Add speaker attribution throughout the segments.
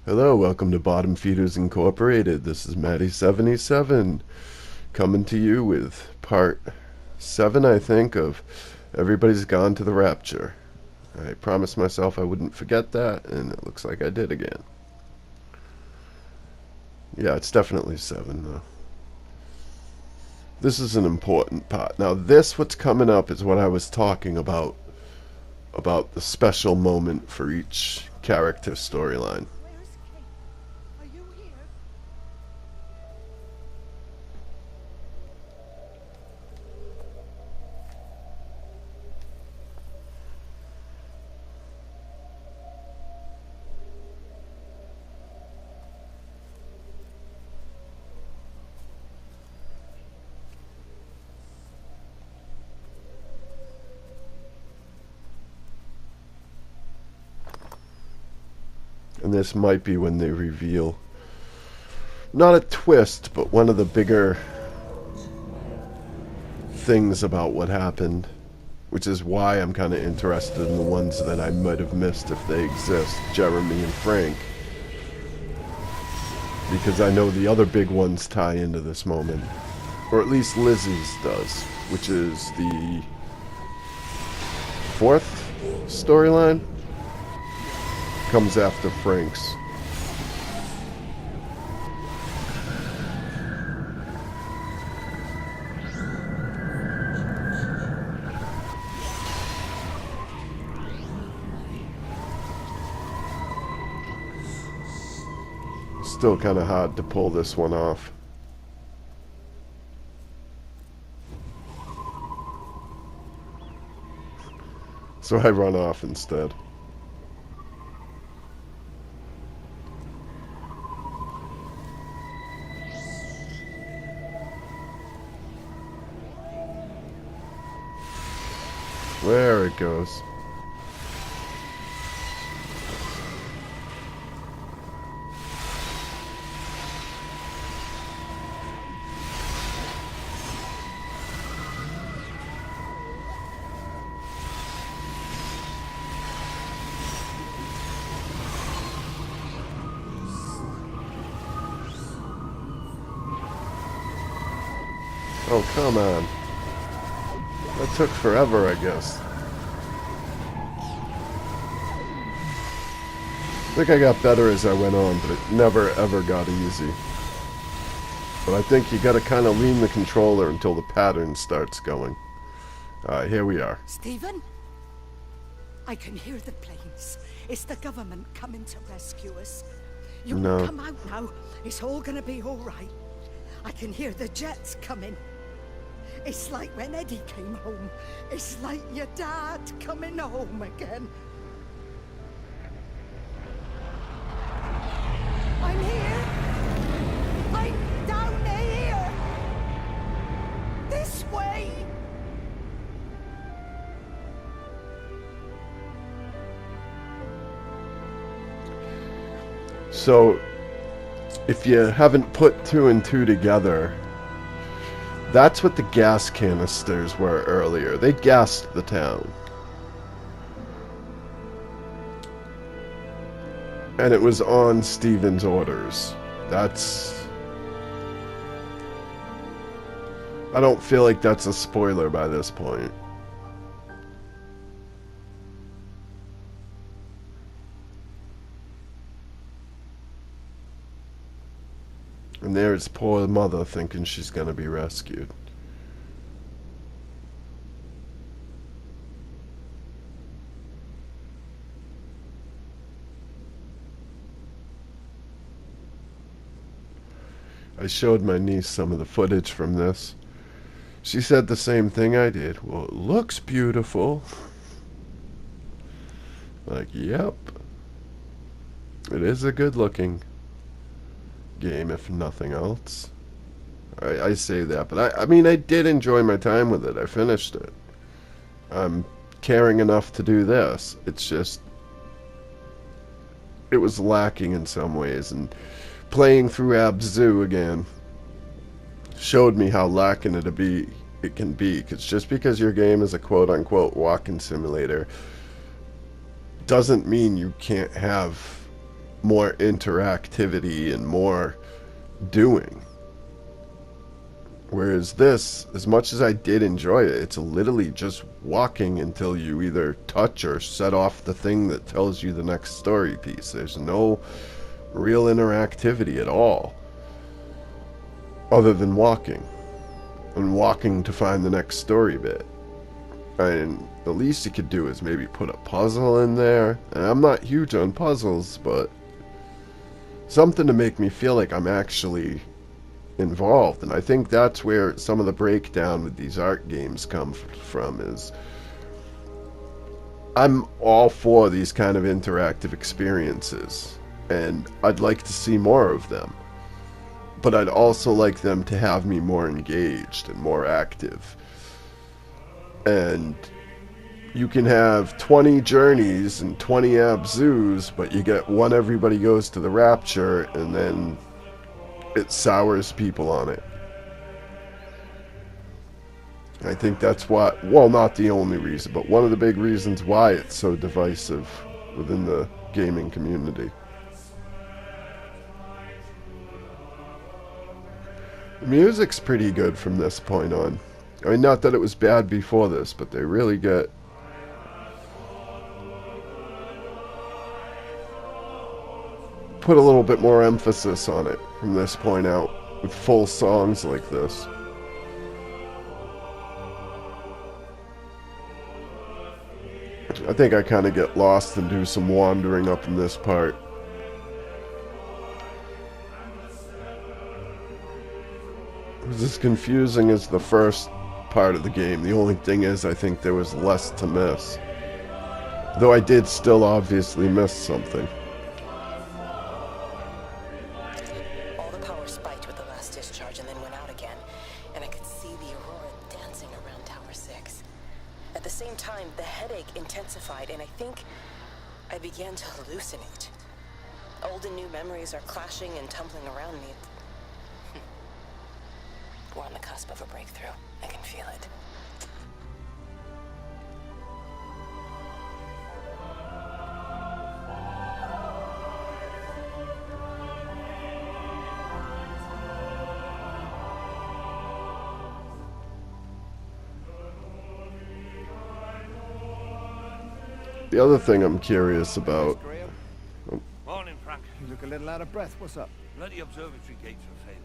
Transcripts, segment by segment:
Speaker 1: Hello, welcome to Bottom Feeders Incorporated. This is Matty77 coming to you with part 7, I think, of Everybody's Gone to the Rapture. I promised myself I wouldn't forget that, and it looks like I did again. Yeah, it's definitely 7, though. This is an important part. Now, what's coming up, is what I was talking about the special moment for each character storyline.
Speaker 2: Where is Kate? Are you here?
Speaker 1: And this might be when they reveal not a twist, but one of the bigger things about what happened, which is why I'm kind of interested in the ones that I might have missed if they exist, Jeremy and Frank, because I know the other big ones tie into this moment, or at least Lizzie's does, which is the 4th storyline. Comes after Frank's. Still kind of hard to pull this one off. So I run off instead. There it goes. Oh, come on. That took forever, I guess. I think I got better as I went on, but it never ever got easy. But I think you gotta kind of lean the controller until the pattern starts going. Alright, here we are.
Speaker 2: Stephen? I can hear the planes. It's the government coming to rescue us. You
Speaker 1: No.
Speaker 2: can come out now. It's all gonna be all right. I can hear the jets coming. It's like when Eddie came home. It's like your dad coming home again. I'm here. I'm down here. This way.
Speaker 1: So, if you haven't put 2 and 2 together, that's what the gas canisters were earlier. They gassed the town. And it was on Stephen's orders. I don't feel like that's a spoiler by this point. And there's poor mother thinking she's gonna be rescued. I showed my niece some of the footage from this. She said the same thing I did. Well, it looks beautiful. Like, yep. It is a good looking game, if nothing else. I say that, but I mean, I did enjoy my time with it. I finished it. I'm caring enough to do this. It's just, it was lacking in some ways, and playing through Abzu again showed me how lacking it can be, because just because your game is a quote-unquote walking simulator doesn't mean you can't have more interactivity and more doing. Whereas this, as much as I did enjoy it, it's literally just walking until you either touch or set off the thing that tells you the next story piece. There's no real interactivity at all, other than walking. And walking to find the next story bit. And the least you could do is maybe put a puzzle in there. And I'm not huge on puzzles, but something to make me feel like I'm actually involved. And I think that's where some of the breakdown with these art games come from, is I'm all for these kind of interactive experiences, and I'd like to see more of them. But I'd also like them to have me more engaged and more active. And you can have 20 journeys and 20 Abzus, but you get one everybody goes to the rapture, and then it sours people on it. I think that's what, well, not the only reason, but one of the big reasons why it's so divisive within the gaming community. The music's pretty good from this point on. I mean, not that it was bad before this, but they really put a little bit more emphasis on it from this point out, with full songs like this. I think I kind of get lost and do some wandering up in this part. It was as confusing as the first part of the game. The only thing is, I think there was less to miss. Though I did still obviously miss something.
Speaker 3: All the power spiked with the last discharge and then went out again, and I could see the aurora dancing around Tower 6. At the same time, the headache intensified, and I think I began to hallucinate. Old and new memories are clashing and tumbling around me. We're on the cusp of a breakthrough. I can feel it.
Speaker 1: The other thing I'm curious about...
Speaker 4: Morning, Frank.
Speaker 5: You look a little out of breath. What's up?
Speaker 4: Bloody observatory gates have failed.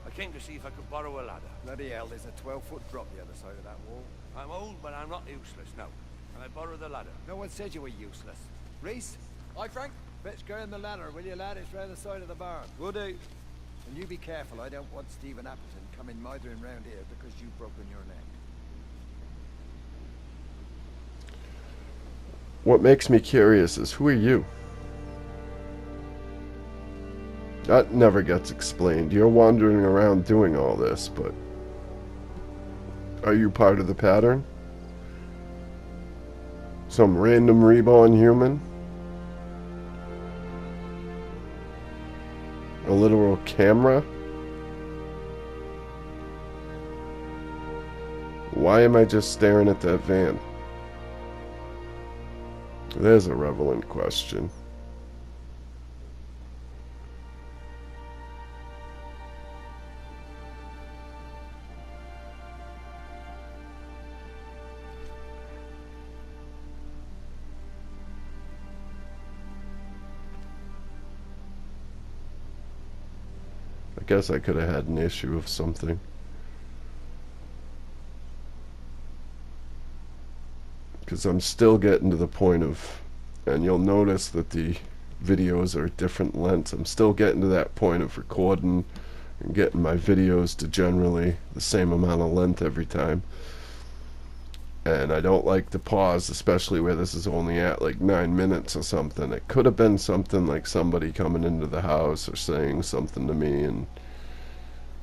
Speaker 4: I came to see if I could borrow a ladder.
Speaker 5: Bloody hell, there's a 12-foot drop the other side of that wall.
Speaker 4: I'm old, but I'm not useless now. Can I borrow the ladder?
Speaker 5: No one said you were useless. Reese?
Speaker 6: Hi, Frank.
Speaker 5: Fetch Graham the ladder, will you, lad? It's round the side of the barn.
Speaker 6: Will do.
Speaker 5: And you be careful. I don't want Stephen Appleton coming mithering round here because you've broken your neck.
Speaker 1: What makes me curious is, who are you? That never gets explained. You're wandering around doing all this, but... are you part of the pattern? Some random reborn human? A literal camera? Why am I just staring at that van? There's a relevant question. I guess I could have had an issue of something. Because I'm still getting to the point of, and you'll notice that the videos are different lengths, I'm still getting to that point of recording and getting my videos to generally the same amount of length every time. And I don't like to pause, especially where this is only at like 9 minutes or something. It could have been something like somebody coming into the house or saying something to me, and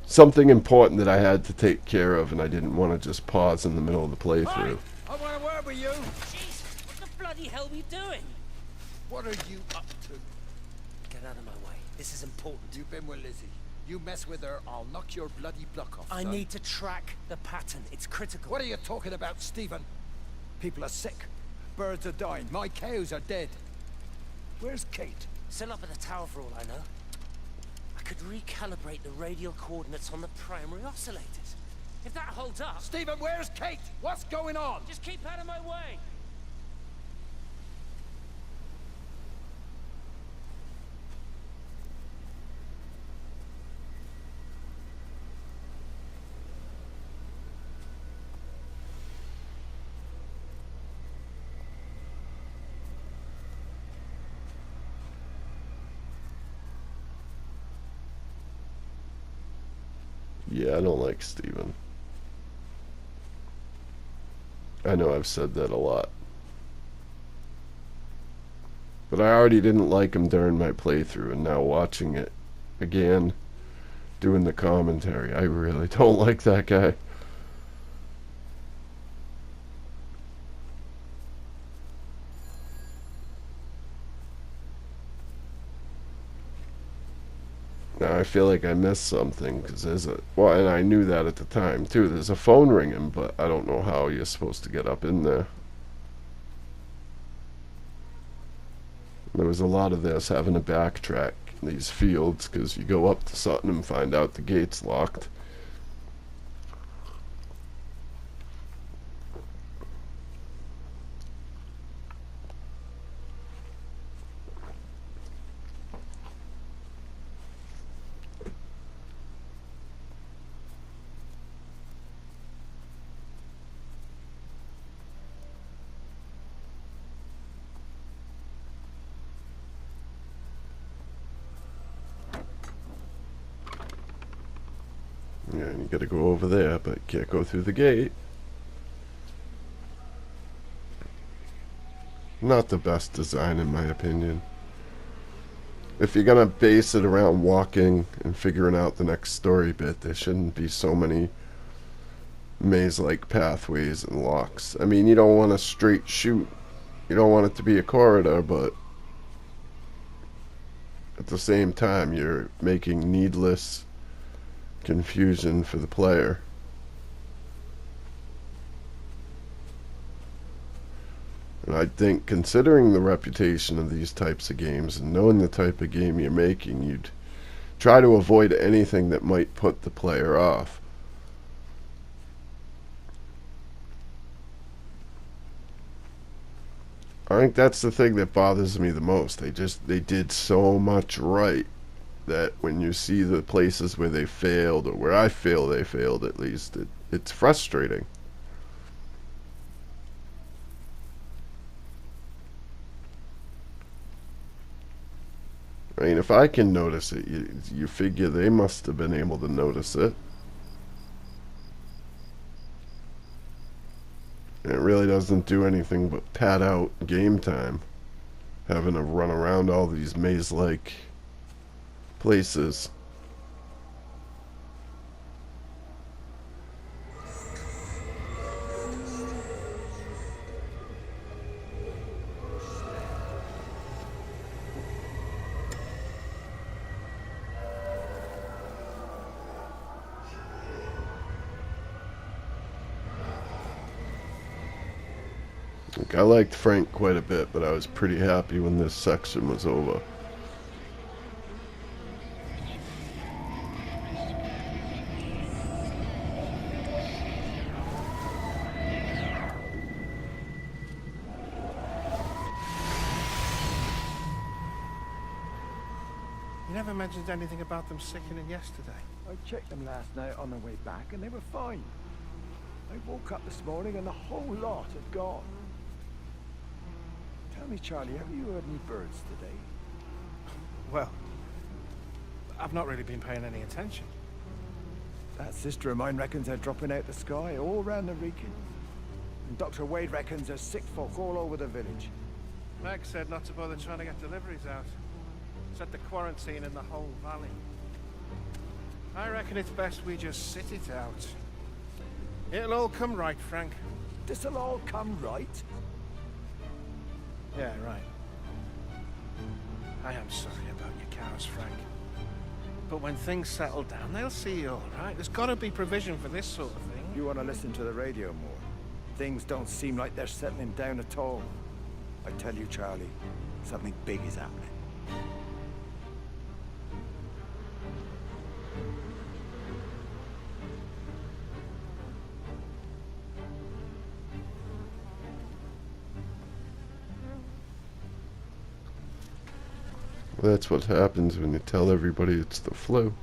Speaker 1: something important that I had to take care of, and I didn't want to just pause in the middle of the playthrough.
Speaker 5: I want a word with you.
Speaker 7: Jesus, what the bloody hell are we doing?
Speaker 5: What are you up to?
Speaker 7: Get out of my way. This is important.
Speaker 5: You've been with Lizzie. You mess with her, I'll knock your bloody block off.
Speaker 7: I
Speaker 5: son.
Speaker 7: need to track the pattern. It's critical.
Speaker 5: What are you talking about, Stephen? People are sick. Birds are dying. My cows are dead. Where's Kate?
Speaker 7: Still up at the tower for all I know. I could recalibrate the radial coordinates on the primary oscillators. If that holds up...
Speaker 5: Stephen, where's Kate? What's going on?
Speaker 7: Just keep out of my way!
Speaker 1: Yeah, I don't like Steven. I know I've said that a lot. But I already didn't like him during my playthrough, and now watching it again, doing the commentary, I really don't like that guy. Now I feel like I missed something, because there's a... Well, and I knew that at the time, too. There's a phone ringing, but I don't know how you're supposed to get up in there. There was a lot of this, having to backtrack in these fields, because you go up to something and find out the gate's locked. Yeah, and you gotta go over there, but you can't go through the gate. Not the best design, in my opinion. If you're gonna base it around walking and figuring out the next story bit, there shouldn't be so many maze-like pathways and locks. I mean, you don't want a straight shoot. You don't want it to be a corridor, but at the same time, you're making needless confusion for the player. And I think, considering the reputation of these types of games and knowing the type of game you're making, you'd try to avoid anything that might put the player off. I think that's the thing that bothers me the most. They did so much right that when you see the places where they failed, or where I feel they failed at least, it's frustrating. I mean, if I can notice it, you figure they must have been able to notice it. And it really doesn't do anything but pad out game time, having to run around all these maze-like places. Like, I liked Frank quite a bit, but I was pretty happy when this section was over.
Speaker 6: You never mentioned anything about them sickening yesterday.
Speaker 5: I checked them last night on the way back and they were fine. I woke up this morning and the whole lot had gone. Tell me, Charlie, have you heard any birds today?
Speaker 6: Well, I've not really been paying any attention.
Speaker 5: That sister of mine reckons they're dropping out the sky all round the Wrekin. And Dr. Wade reckons there's sick folk all over the village.
Speaker 6: Meg said not to bother trying to get deliveries out. Set the quarantine in the whole valley. I reckon it's best we just sit it out. It'll all come right, Frank.
Speaker 5: This'll all come right?
Speaker 6: Yeah, right. I am sorry about your cows, Frank. But when things settle down, they'll see you all right. There's got to be provision for this sort of thing.
Speaker 5: You want to listen to the radio more? Things don't seem like they're settling down at all. I tell you, Charlie, something big is happening.
Speaker 1: That's what happens when you tell everybody it's the flu.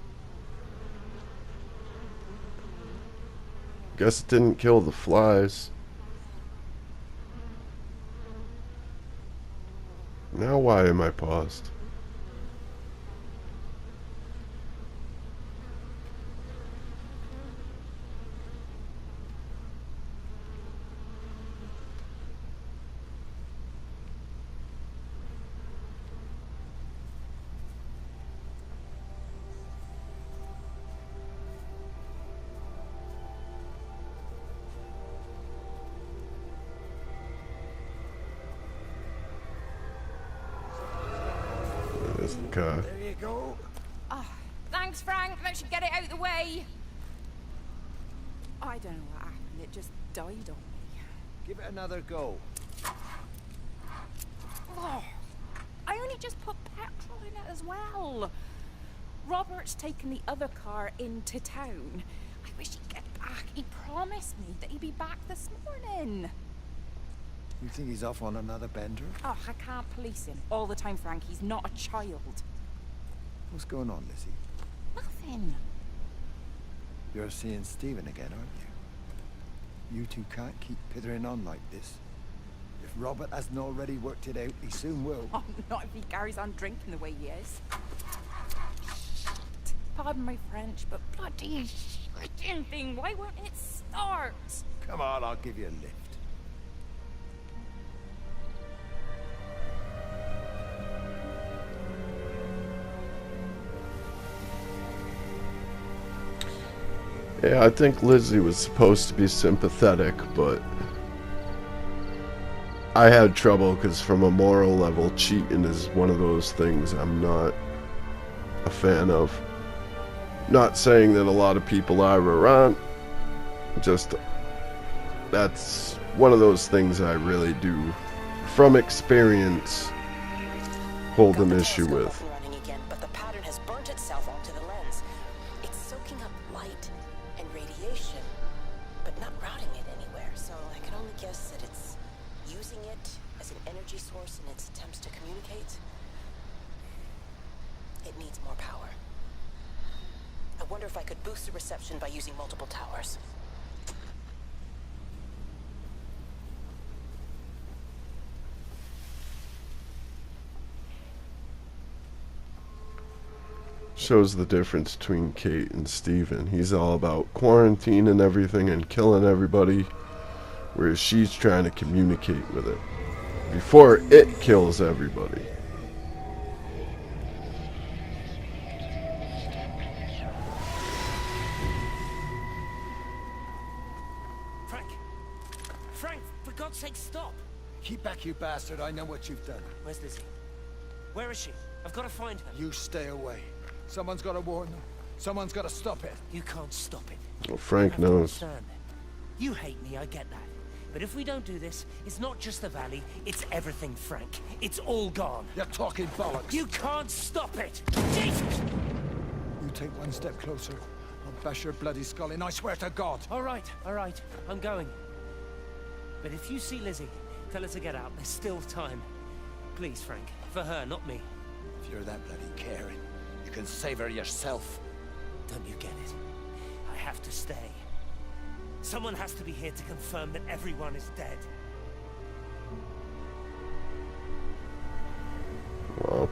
Speaker 1: Guess it didn't kill the flies. Now why am I paused? There's the car.
Speaker 5: There you go.
Speaker 8: Oh, thanks, Frank. That should get it out of the way. I don't know what happened. It just died on me.
Speaker 5: Give it another go.
Speaker 8: Oh, I only just put petrol in it as well. Robert's taken the other car into town. I wish he'd get back. He promised me that he'd be back this morning.
Speaker 5: You think he's off on another bender?
Speaker 8: Oh, I can't police him all the time, Frank. He's not a child.
Speaker 5: What's going on, Lizzie?
Speaker 8: Nothing.
Speaker 5: You're seeing Stephen again, aren't you? You two can't keep pithering on like this. If Robert hasn't already worked it out, he soon will.
Speaker 8: Oh, not if he carries on drinking the way he is. Pardon my French, but bloody shitting thing, why won't it start?
Speaker 5: Come on, I'll give you a lift.
Speaker 1: Yeah, I think Lizzie was supposed to be sympathetic, but I had trouble because from a moral level, cheating is one of those things I'm not a fan of. Not saying that a lot of people are or aren't, just that's one of those things I really do, from experience, hold an issue with.
Speaker 3: Running again, but the pattern has burnt itself onto the lens. It's soaking up light and radiation, but not routing it anywhere. So I can only guess that it's using it as an energy source in its attempts to communicate. It needs more power. I wonder if I could boost the reception by using multiple towers.
Speaker 1: Shows the difference between Kate and Steven. He's all about quarantine and everything and killing everybody, whereas she's trying to communicate with it before it kills everybody.
Speaker 7: Frank, for God's sake, stop!
Speaker 5: Keep back, you bastard. I know what you've done.
Speaker 7: Where's Lizzie? Where is she? I've got to find her.
Speaker 5: You stay away. Someone's got to warn them. Someone's got to stop it.
Speaker 7: You can't stop it.
Speaker 1: Well, Frank
Speaker 7: You have to
Speaker 1: knows.
Speaker 7: understand. You hate me, I get that. But if we don't do this, it's not just the valley, it's everything, Frank. It's all gone.
Speaker 5: You're talking bollocks.
Speaker 7: You can't stop it! Jesus!
Speaker 5: You take one step closer, I'll bash your bloody skull in, I swear to God.
Speaker 7: All right, I'm going. But if you see Lizzie, tell her to get out. There's still time. Please, Frank. For her, not me.
Speaker 5: If you're that bloody caring, you can save her yourself.
Speaker 7: Don't you get it? I have to stay. Someone has to be here to confirm that everyone is dead.
Speaker 1: Wow.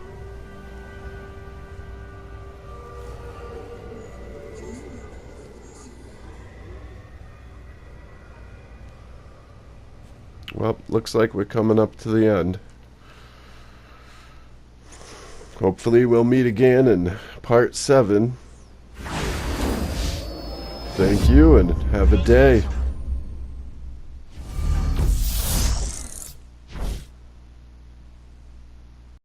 Speaker 1: Well, looks like we're coming up to the end. Hopefully we'll meet again in part 7. Thank you and have a day.